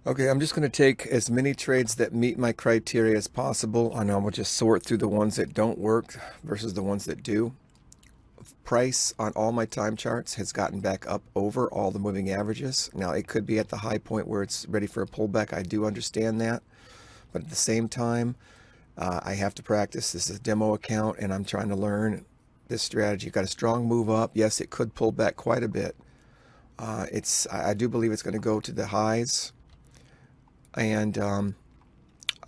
Okay, I'm just going to take as many trades that meet my criteria as possible, and I will just sort through the ones that don't work versus the ones that do. Price on all my time charts has gotten back up over all the moving averages. Now, it could be at the high point where it's ready for a pullback. I do understand that. But at the same time, I have to practice. This is a demo account, and I'm trying to learn this strategy. Got a strong move up. Yes, it could pull back quite a bit. I do believe it's going to go to the highs, and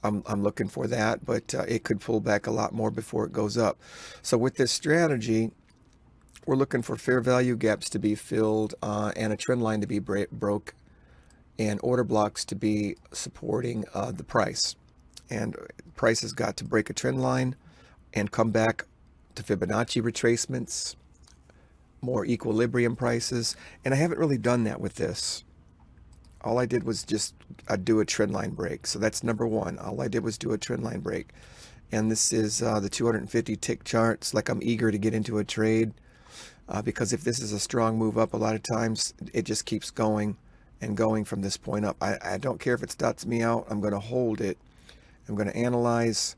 I'm looking for that, but it could pull back a lot more before it goes up. So with this strategy, we're looking for fair value gaps to be filled and a trend line to be broke and order blocks to be supporting the price. And price has got to break a trend line and come back to Fibonacci retracements, more equilibrium prices. And I haven't really done that with this. All I did was just do a trend line break. So that's number one. All I did was do a trend line break. And this is the 250 tick charts. Like, I'm eager to get into a trade because if this is a strong move up, a lot of times it just keeps going and going from this point up. I don't care if it stops me out. I'm going to hold it. I'm going to analyze,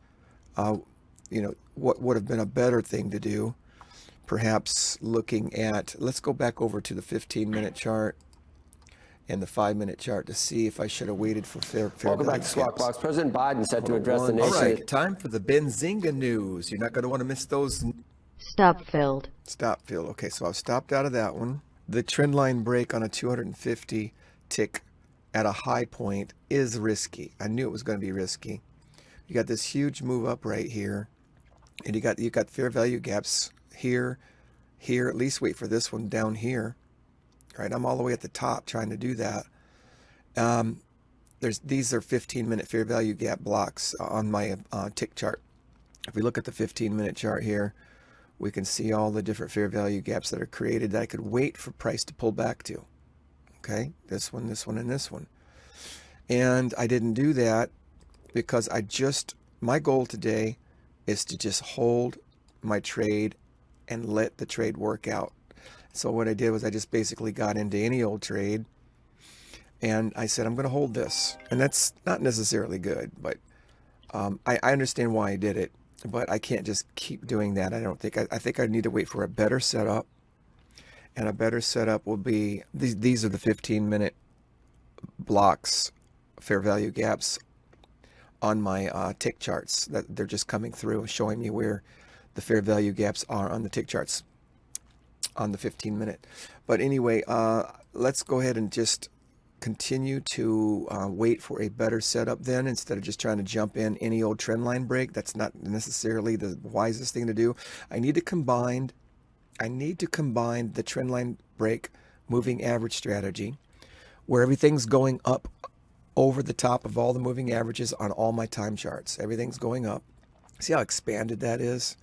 what would have been a better thing to do. Perhaps looking at, let's go back over to the 15-minute chart and the 5-minute chart to see if I should have waited for fair Welcome back to Squawk Box. President Biden set to address the nation. All right, time for the Benzinga news. You're not going to want to miss those. Stop filled. Stop fill. Okay, so I've stopped out of that one. The trend line break on a 250 tick at a high point is risky. I knew it was going to be risky. You got this huge move up right here, and you got fair value gaps here, here. At least wait for this one down here. Right, I'm all the way at the top trying to do that. These are 15-minute fair value gap blocks on my tick chart. If we look at the 15-minute chart here, we can see all the different fair value gaps that are created that I could wait for price to pull back to. Okay, this one, and this one. And I didn't do that because my goal today is to just hold my trade and let the trade work out. So what I did was I just basically got into any old trade and I said, I'm going to hold this. And that's not necessarily good, but I understand why I did it, but I can't just keep doing that. I think I need to wait for a better setup, and a better setup will be, these are the 15-minute blocks, fair value gaps on my tick charts. That they're just coming through, showing me where the fair value gaps are on the tick charts on the 15-minute. But anyway, let's go ahead and just continue to wait for a better setup then, instead of just trying to jump in any old trend line break. That's not necessarily the wisest thing to do. I need to combine the trend line break moving average strategy, where everything's going up over the top of all the moving averages on all my time charts. Everything's going up. See how expanded that is?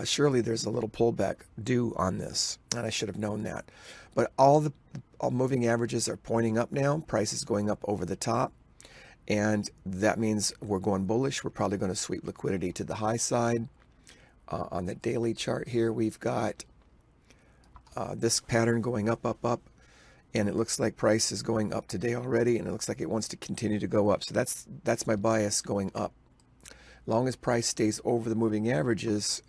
Surely there's a little pullback due on this, and I should have known that. But all moving averages are pointing up now. Price is going up over the top, and that means we're going bullish. We're probably going to sweep liquidity to the high side. On the daily chart here, we've got this pattern going up, up, up, and it looks like price is going up today already, and it looks like it wants to continue to go up. So that's my bias going up. Long as price stays over the moving averages,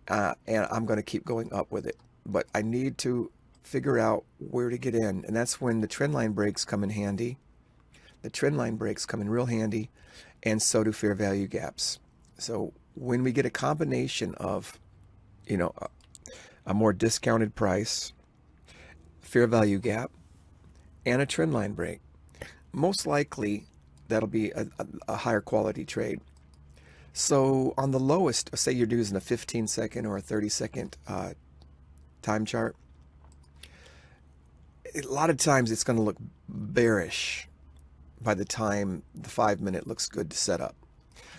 and I'm going to keep going up with it. But I need to figure out where to get in, and that's when the trend line breaks come in handy. The trend line breaks come in real handy, and so do fair value gaps. So when we get a combination of, a more discounted price, fair value gap, and a trend line break, most likely that'll be a higher quality trade. So on the lowest, say you're using a 15-second or a 30-second time chart, a lot of times it's going to look bearish by the time the 5-minute looks good to set up.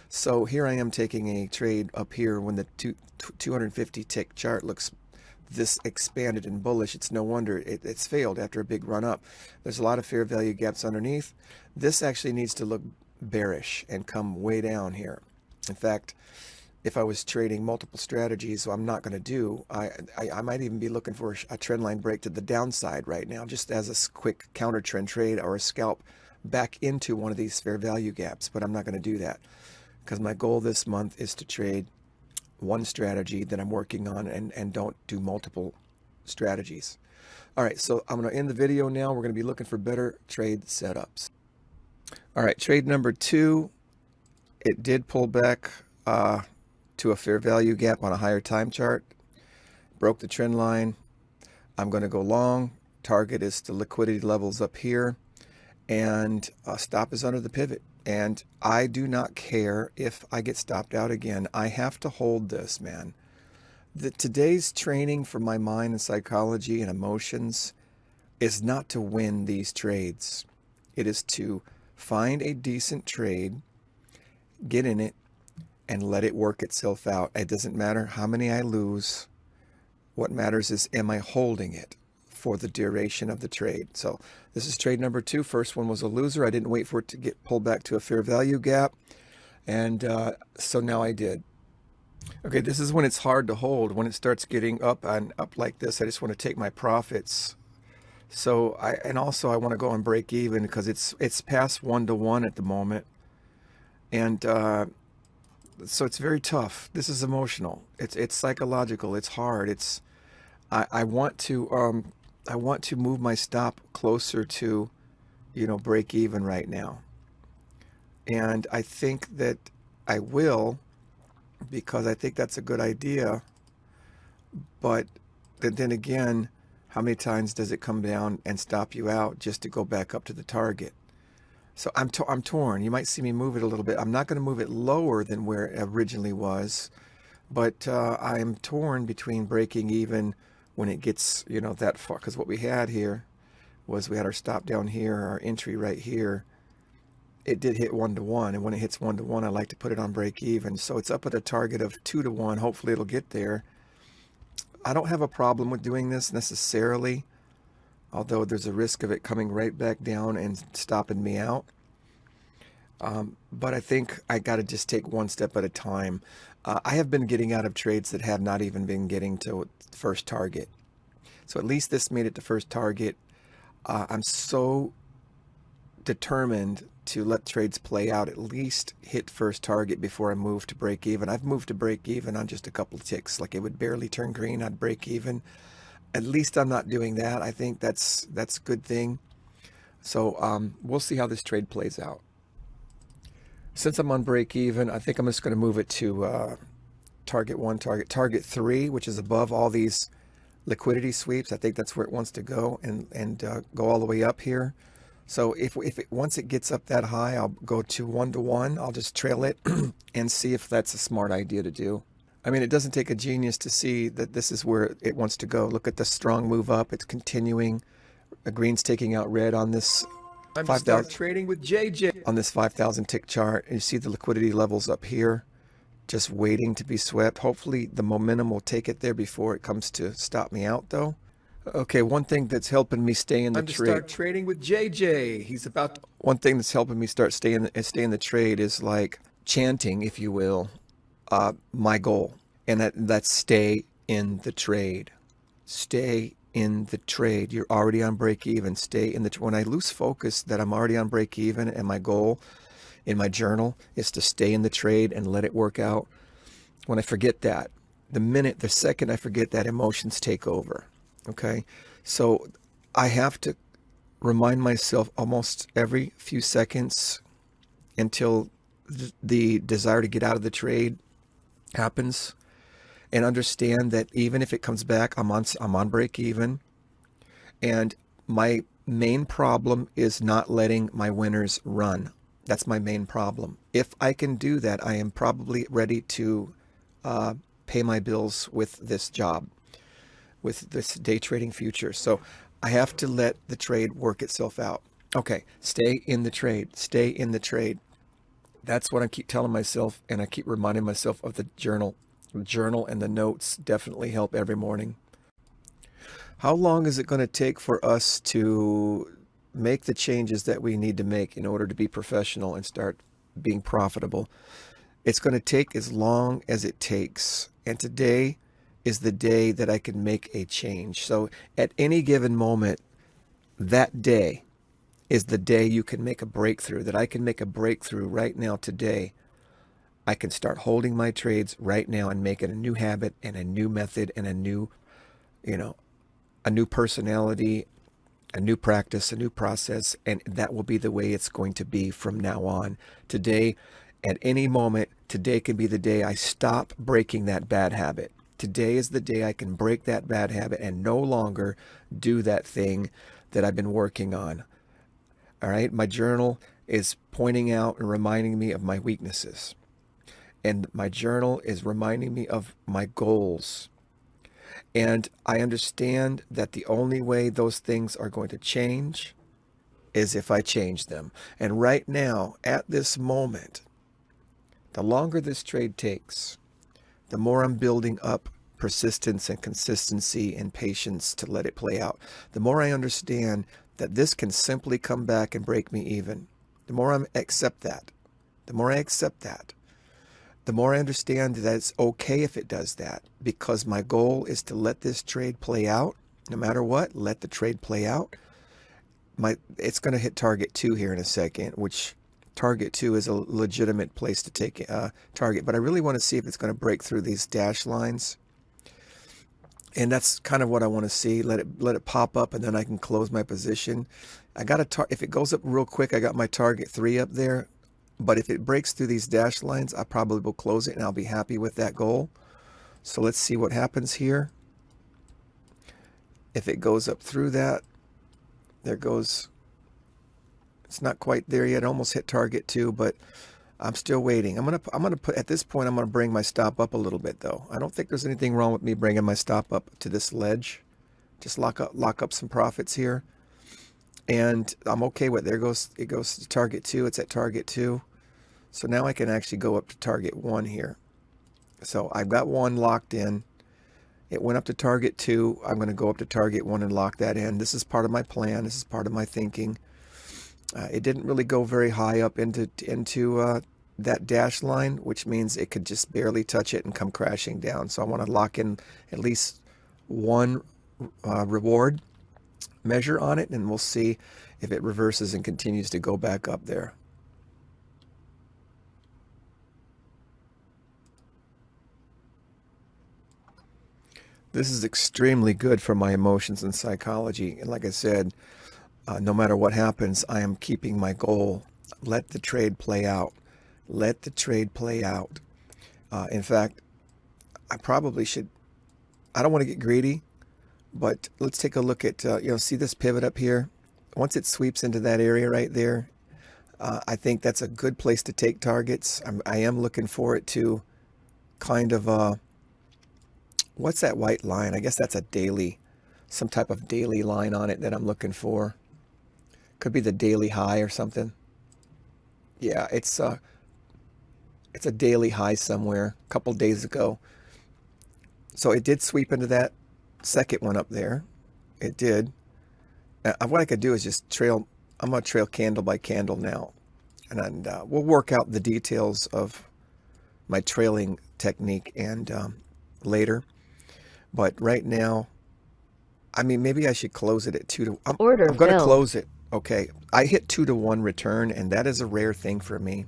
So here I am taking a trade up here when the 250 tick chart looks this expanded and bullish. It's no wonder it's failed after a big run up. There's a lot of fair value gaps underneath. This actually needs to look bearish and come way down here. In fact, if I was trading multiple strategies, so I'm not going to do, I might even be looking for a trend line break to the downside right now, just as a quick counter trend trade or a scalp back into one of these fair value gaps, but I'm not going to do that because my goal this month is to trade one strategy that I'm working on and don't do multiple strategies. All right, so I'm going to end the video now. We're going to be looking for better trade setups. All right, trade number 2, it did pull back to a fair value gap on a higher time chart, broke the trend line. I'm going to go long. Target is the liquidity levels up here, and stop is under the pivot. And I do not care if I get stopped out again. I have to hold this, man. Today's training for my mind and psychology and emotions is not to win these trades. It is to find a decent trade, get in it, and let it work itself out. It doesn't matter how many I lose. What matters is, am I holding it for the duration of the trade? So this is trade number 2. First one was a loser. I didn't wait for it to get pulled back to a fair value gap. And so now I did. Okay, this is when it's hard to hold. When it starts getting up and up like this, I just want to take my profits. So I want to go and break even because it's past 1-to-1 at the moment. And so it's very tough. This is emotional. It's psychological. It's hard. I want to move my stop closer to, break even right now. And I think that I will, because I think that's a good idea. But then again, how many times does it come down and stop you out just to go back up to the target? So I'm torn. You might see me move it a little bit. I'm not going to move it lower than where it originally was, but I'm torn between breaking even when it gets, that far. Because what we had here was we had our stop down here, our entry right here. It did hit 1-to-1, and when it hits 1-to-1, I like to put it on break even. So it's up at a target of 2-to-1. Hopefully it'll get there. I don't have a problem with doing this necessarily, although there's a risk of it coming right back down and stopping me out. But I think I got to just take one step at a time. I have been getting out of trades that have not even been getting to first target. So at least this made it to first target. I'm so determined to let trades play out, at least hit first target before I move to break even. I've moved to break even on just a couple of ticks. Like it would barely turn green, I'd break even. At least I'm not doing that. I think that's a good thing. So we'll see how this trade plays out. Since I'm on break even, I think I'm just going to move it to target 1, target 3, which is above all these liquidity sweeps. I think that's where it wants to go and go all the way up here. So once it gets up that high, I'll go to 1-to-1. I'll just trail it and see if that's a smart idea to do. I mean, it doesn't take a genius to see that this is where it wants to go. Look at the strong move up. It's continuing. Green's taking out red on this 5,000 trading with JJ on this 5,000 tick chart. And you see the liquidity levels up here, just waiting to be swept. Hopefully the momentum will take it there before it comes to stop me out, though. Okay, one thing that's helping me stay in the trade. Start trading with JJ. He's about to... One thing that's helping me stay in the trade is like chanting, if you will, my goal, and that's stay in the trade. Stay in the trade. You're already on break even. Stay in the. When I lose focus that I'm already on break even, and my goal in my journal is to stay in the trade and let it work out. When I forget that, the second I forget that, emotions take over. Okay, so I have to remind myself almost every few seconds until the desire to get out of the trade happens, and understand that even if it comes back, I'm on break even, and my main problem is not letting my winners run. That's my main problem. If I can do that, I am probably ready to pay my bills with this job, with this day trading future. So I have to let the trade work itself out. Okay, stay in the trade. Stay in the trade. That's what I keep telling myself, and I keep reminding myself of the journal. The journal and the notes definitely help every morning. How long is it going to take for us to make the changes that we need to make in order to be professional and start being profitable? It's going to take as long as it takes. And today is the day that I can make a change. So at any given moment, that day is the day you can make a breakthrough, that I can make a breakthrough right now today. I can start holding my trades right now and make it a new habit and a new method and a new, a new personality, a new practice, a new process, and that will be the way it's going to be from now on. Today, at any moment, today can be the day I stop breaking that bad habit. Today is the day I can break that bad habit and no longer do that thing that I've been working on. All right, my journal is pointing out and reminding me of my weaknesses. And my journal is reminding me of my goals. And I understand that the only way those things are going to change is if I change them. And right now, at this moment, the longer this trade takes, the more I'm building up persistence and consistency and patience to let it play out. The more I understand that this can simply come back and break me even. The more I accept that, the more I understand that it's okay if it does that, because my goal is to let this trade play out. No matter what, let the trade play out. It's going to hit target 2 here in a second, which target 2 is a legitimate place to take target. But I really want to see if it's going to break through these dash lines. And that's kind of what I want to see. Let it pop up, and then I can close my position. I got if it goes up real quick, I got my target 3 up there. But if it breaks through these dash lines, I probably will close it and I'll be happy with that goal. So let's see what happens here. If it goes up through that, there goes, it's not quite there yet. It almost hit target 2, but I'm still waiting. I'm gonna put, at this point, I'm gonna bring my stop up a little bit though. I don't think there's anything wrong with me bringing my stop up to this ledge. Just lock up some profits here. And I'm okay with it. It goes to target 2. It's at target 2. So now I can actually go up to target 1 here. So I've got 1 locked in. It went up to target 2. I'm going to go up to target 1 and lock that in. This is part of my plan. This is part of my thinking. It didn't really go very high up into that dash line, which means it could just barely touch it and come crashing down. So I want to lock in at least 1 reward measure on it, and we'll see if it reverses and continues to go back up there. This is extremely good for my emotions and psychology. And like I said, no matter what happens, I am keeping my goal. Let the trade play out. Let the trade play out. In fact, I probably should, I don't want to get greedy, but let's take a look at, see this pivot up here? Once it sweeps into that area right there, I think that's a good place to take targets. I am looking for it to kind of, what's that white line? I guess that's a daily, some type of daily line on it that I'm looking for. Could be the daily high or something. Yeah, it's a daily high somewhere a couple days ago. So it did sweep into that second one up there. It did. What I could do is just trail. I'm going to trail candle by candle now. And we'll work out the details of my trailing technique and later. But right now, I mean, maybe I should close it at 2 to 1. I'm going to close it. Okay. I hit 2 to 1 return, and that is a rare thing for me.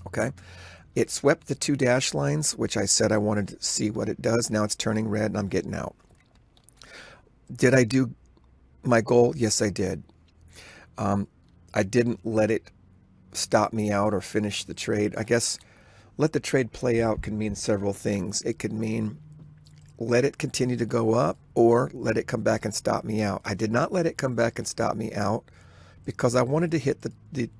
Okay. It swept the 2 dash lines, which I said I wanted to see what it does. Now it's turning red, and I'm getting out. Did I do my goal? Yes, I did. I didn't let it stop me out or finish the trade. I guess let the trade play out can mean several things. It could mean let it continue to go up or let it come back and stop me out. I did not let it come back and stop me out because I wanted to hit the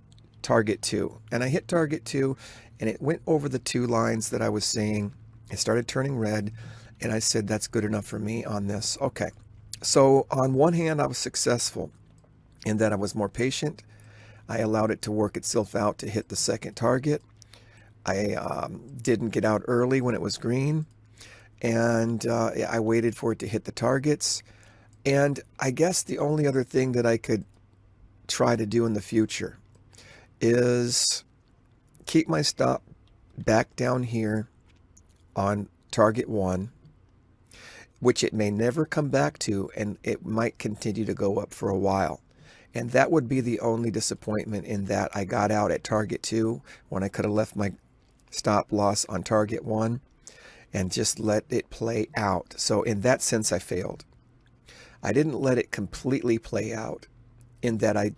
target 2. And I hit target 2 and it went over the 2 lines that I was seeing. It started turning red and I said, that's good enough for me on this. Okay. So on one hand, I was successful in that I was more patient. I allowed it to work itself out to hit the second target. I didn't get out early when it was green. And I waited for it to hit the targets. And I guess the only other thing that I could try to do in the future is keep my stop back down here on target 1, which it may never come back to, and it might continue to go up for a while. And that would be the only disappointment, in that I got out at target 2 when I could have left my stop loss on target 1 and just let it play out. So in that sense, I failed. I didn't let it completely play out, in that I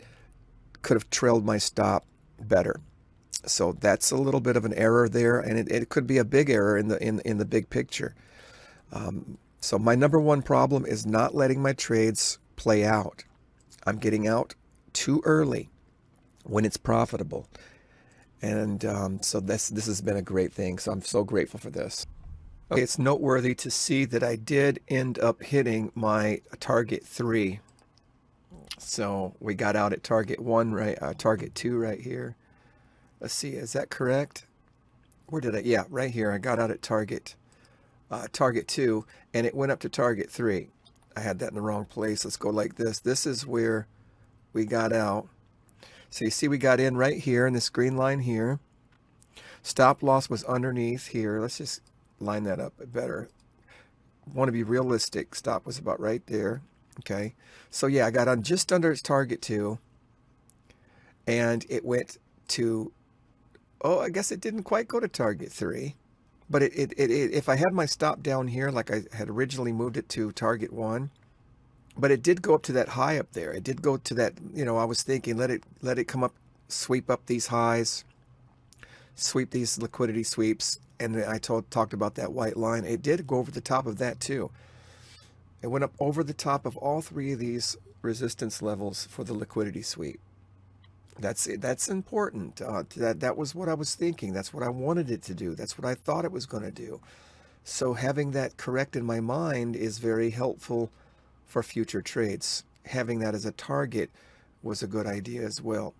could have trailed my stop better. So that's a little bit of an error there, and it could be a big error in the big picture. So my number one problem is not letting my trades play out. I'm getting out too early when it's profitable. And so this has been a great thing. So I'm so grateful for this. Okay, it's noteworthy to see that I did end up hitting my target 3. So we got out at target 1, right? Target 2 right here. Let's see, is that correct? Where did I? Yeah, right here. I got out at target 2, and it went up to target 3. I had that in the wrong place. Let's go like this. This is where we got out. So you see we got in right here in this green line here. Stop loss was underneath here. Let's just line that up better. Want to be realistic. Stop was about right there. Okay. So yeah, I got on just under its target 2. And it went to, oh, I guess it didn't quite go to target 3. But if I had my stop down here, like I had originally moved it to target 1, but it did go up to that high up there. It did go to that, I was thinking, let it come up, sweep up these highs, sweep these liquidity sweeps. And I talked about that white line. It did go over the top of that too. It went up over the top of all 3 of these resistance levels for the liquidity sweep. That's important. That was what I was thinking. That's what I wanted it to do. That's what I thought it was going to do. So having that correct in my mind is very helpful for future trades. Having that as a target was a good idea as well.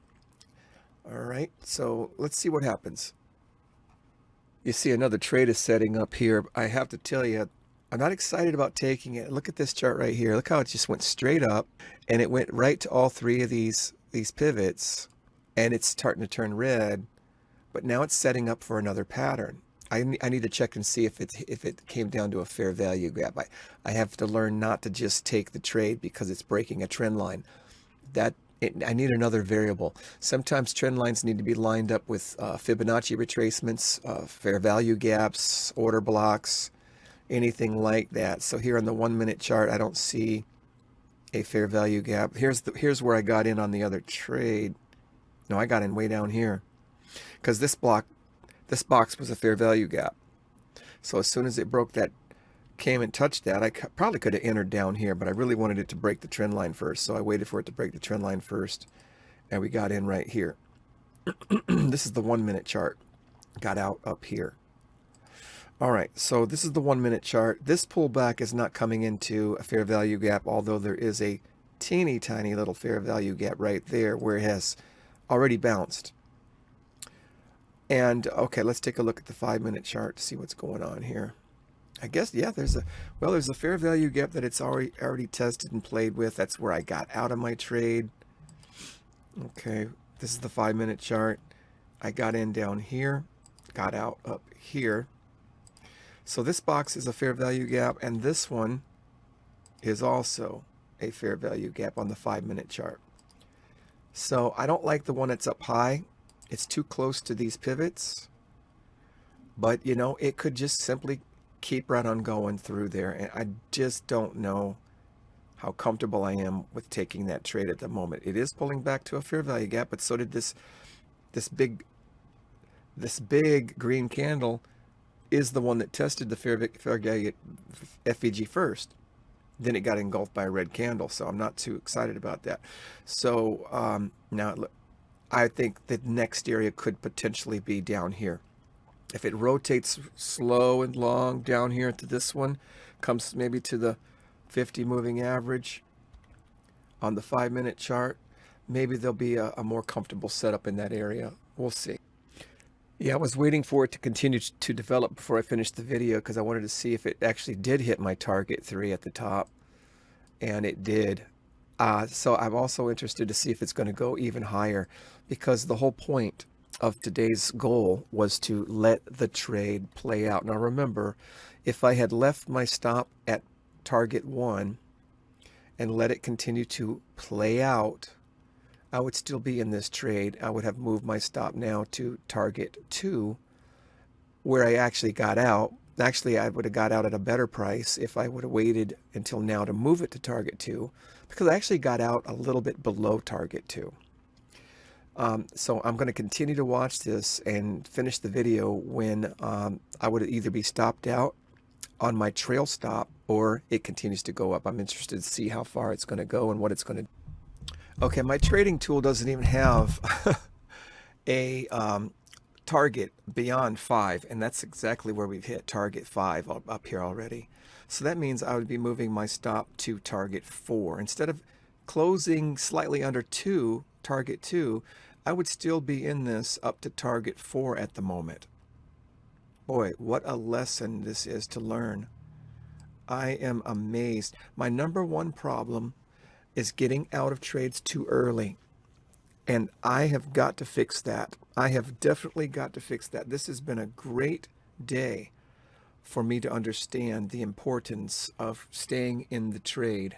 All right, so let's see what happens. You see another trade is setting up here. I have to tell you, I'm not excited about taking it. Look at this chart right here. Look how it just went straight up, and it went right to all 3 of these pivots, and it's starting to turn red, but now it's setting up for another pattern. I need to check and see if it came down to a fair value gap. I have to learn not to just take the trade because it's breaking a trend line. I need another variable. Sometimes trend lines need to be lined up with Fibonacci retracements, fair value gaps, order blocks, anything like that. So here on the 1-minute chart, I don't see a fair value gap. Here's where I got in on the other trade. No, I got in way down here because this box was a fair value gap. So as soon as it broke that, came and touched that, I probably could have entered down here, but I really wanted it to break the trend line first. So I waited for it to break the trend line first, and we got in right here. This is the 1-minute chart. Got out up here. All right, so this is the 1-minute chart. This pullback is not coming into a fair value gap, although there is a teeny tiny little fair value gap right there where it has already bounced. And okay, let's take a look at the 5-minute chart to see what's going on here. I guess, yeah, there's a fair value gap that it's already tested and played with. That's where I got out of my trade. Okay, this is the 5-minute chart. I got in down here, got out up here. So this box is a fair value gap, and this one is also a fair value gap on the 5-minute chart. So I don't like the one that's up high. It's too close to these pivots. But, it could just simply keep right on going through there. And I just don't know how comfortable I am with taking that trade at the moment. It is pulling back to a fair value gap, but so did this big green candle is the one that tested the fair value FVG first. Then it got engulfed by a red candle, so I'm not too excited about that. So now I think the next area could potentially be down here. If it rotates slow and long down here to this one, comes maybe to the 50 moving average on the 5-minute chart, maybe there'll be a more comfortable setup in that area. We'll see. Yeah, I was waiting for it to continue to develop before I finished the video because I wanted to see if it actually did hit my target 3 at the top, and it did. So I'm also interested to see if it's going to go even higher, because the whole point of today's goal was to let the trade play out. Now remember, if I had left my stop at target 1 and let it continue to play out, I would still be in this trade. I would have moved my stop now to target 2, where I actually got out. Actually, I would have got out at a better price if I would have waited until now to move it to target 2, because I actually got out a little bit below target 2. So I'm going to continue to watch this and finish the video when I would either be stopped out on my trail stop or it continues to go up. I'm interested to see how far it's going to go and what it's going to do. Okay, my trading tool doesn't even have a target beyond 5, and that's exactly where we've hit target 5 up here already. So that means I would be moving my stop to target 4. Instead of closing slightly under 2, target 2, I would still be in this up to target 4 at the moment. Boy, what a lesson this is to learn. I am amazed. My number one problem is getting out of trades too early. And I have got to fix that. I have definitely got to fix that. This has been a great day for me to understand the importance of staying in the trade